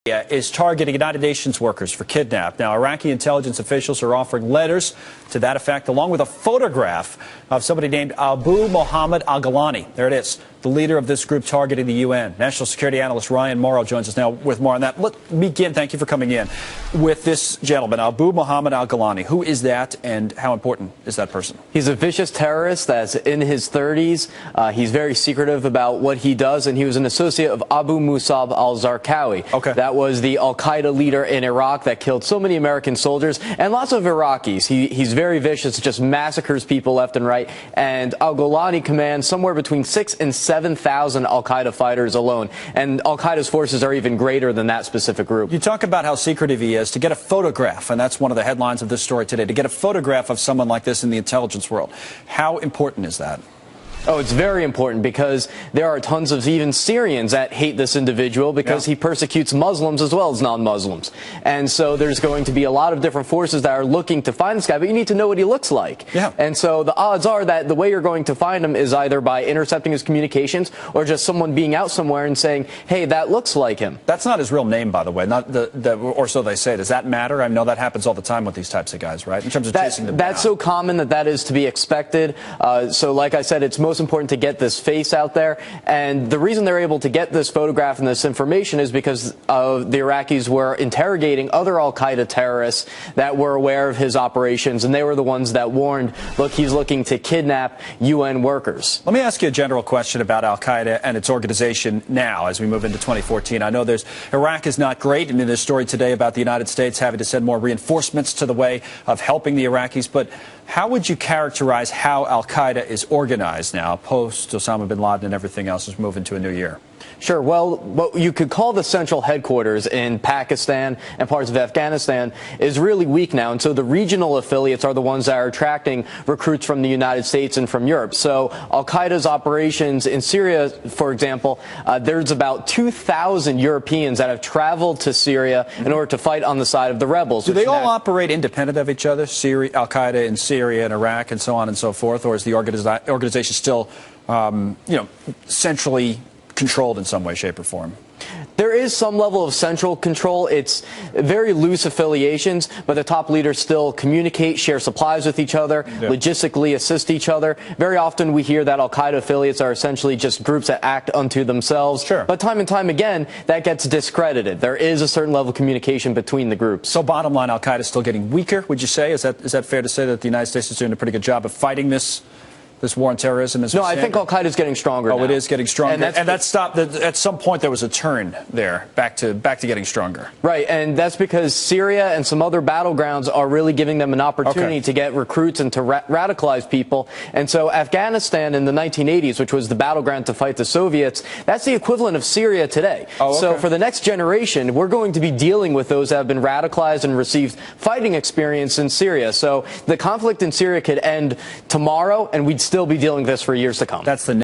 Is targeting United Nations workers for kidnap. Now, Iraqi intelligence officials are offering letters to that effect, along with a photograph of somebody named Abu Mohammed al-Ghalani. There it is, the leader of this group targeting the UN. National security analyst Ryan Morrow joins us now with more on that. Let me begin, thank you for coming in, with this gentleman, Abu Mohammed al-Ghalani. Who is that, and how important is that person? He's a vicious terrorist that's in his 30s. He's very secretive about what he does, and he was an associate of Abu Musab al-Zarqawi. Okay. That was the Al-Qaeda leader in Iraq that killed so many American soldiers and lots of Iraqis. He's very vicious, just massacres people left and right. And al-Ghalani commands somewhere between 6,000 and 7,000 Al-Qaeda fighters alone. And Al-Qaeda's forces are even greater than that specific group. You talk about how secretive he is. To get a photograph, and that's one of the headlines of this story today, to get a photograph of someone like this in the intelligence world, how important is that? Oh, it's very important because there are tons of even Syrians that hate this individual because he persecutes Muslims as well as non-Muslims. And so there's going to be a lot of different forces that are looking to find this guy, but you need to know what he looks like. Yeah. And so the odds are that the way you're going to find him is either by intercepting his communications or just someone being out somewhere and saying, hey, that looks like him. That's not his real name, by the way, not or so they say. Does that matter? I know that happens all the time with these types of guys, right? In terms of chasing them down. That's so common that is to be expected. So like I said, it's most important to get this face out there, and the reason they're able to get this photograph and this information is because the Iraqis were interrogating other Al-Qaeda terrorists that were aware of his operations, and they were the ones that warned, look, he's looking to kidnap UN workers. Let me ask you a general question about Al-Qaeda and its organization now as we move into 2014. I know Iraq is not great, and in this story today about the United States having to send more reinforcements to the way of helping the Iraqis, but how would you characterize how Al-Qaeda is organized now, post Osama bin Laden and everything else as we move into a new year? Sure. Well, what you could call the central headquarters in Pakistan and parts of Afghanistan is really weak now. And so the regional affiliates are the ones that are attracting recruits from the United States and from Europe. So Al-Qaeda's operations in Syria, for example, there's about 2,000 Europeans that have traveled to Syria in order to fight on the side of the rebels. Do they all operate independent of each other, Al-Qaeda in Syria and Iraq and so on and so forth? Or is the organization still, centrally controlled in some way, shape, or form? There is some level of central control. It's very loose affiliations, but the top leaders still communicate, share supplies with each other, logistically assist each other. Very often we hear that Al-Qaeda affiliates are essentially just groups that act unto themselves. Sure. But time and time again, that gets discredited. There is a certain level of communication between the groups. So bottom line, Al-Qaeda is still getting weaker, would you say? Is that fair to say that the United States is doing a pretty good job of fighting this war on terrorism? No, I think Al-Qaeda is getting stronger now. It is getting stronger. And that stopped. At some point, there was a turn there, back to getting stronger. Right, and that's because Syria and some other battlegrounds are really giving them an opportunity to get recruits and to radicalize people. And so Afghanistan in the 1980s, which was the battleground to fight the Soviets, that's the equivalent of Syria today. So for the next generation, we're going to be dealing with those that have been radicalized and received fighting experience in Syria. So the conflict in Syria could end tomorrow, and we'd still be dealing with this for years to come. That's the